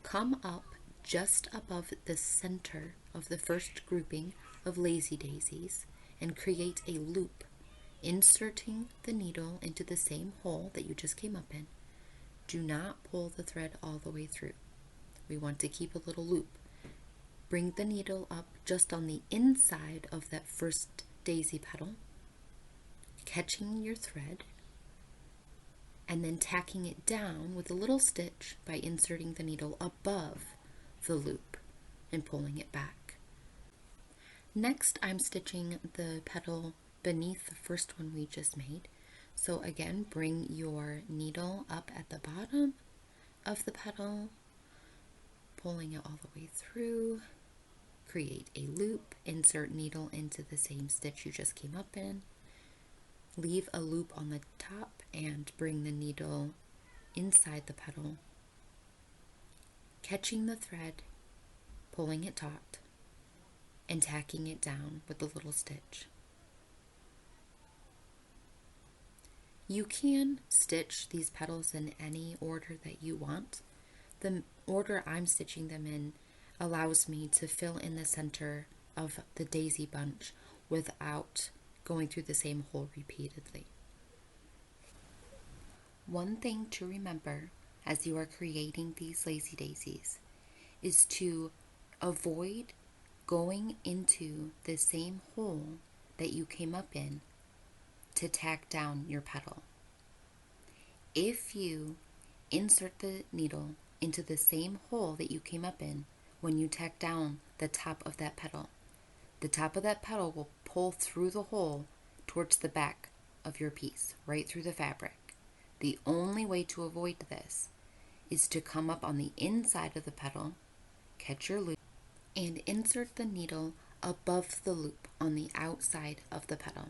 Come up just above the center of the first grouping of lazy daisies and create a loop, inserting the needle into the same hole that you just came up in. Do not pull the thread all the way through. We want to keep a little loop. Bring the needle up just on the inside of that first daisy petal, catching your thread, and then tacking it down with a little stitch by inserting the needle above the loop and pulling it back. Next, I'm stitching the petal beneath the first one we just made. So again, bring your needle up at the bottom of the petal, pulling it all the way through, create a loop, insert needle into the same stitch you just came up in, leave a loop on the top and bring the needle inside the petal, catching the thread, pulling it taut, and tacking it down with a little stitch. You can stitch these petals in any order that you want. The order I'm stitching them in allows me to fill in the center of the daisy bunch without going through the same hole repeatedly. One thing to remember as you are creating these lazy daisies is to avoid going into the same hole that you came up in to tack down your petal. If you insert the needle into the same hole that you came up in when you tack down the top of that petal, the top of that petal will pull through the hole towards the back of your piece, right through the fabric. The only way to avoid this is to come up on the inside of the petal, catch your loop, and insert the needle above the loop on the outside of the petal.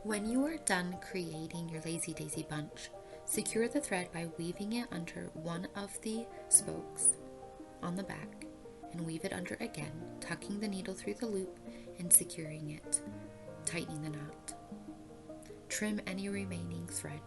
When you are done creating your lazy daisy bunch, secure the thread by weaving it under one of the spokes on the back and weave it under again, tucking the needle through the loop and securing it, tightening the knot. Trim any remaining thread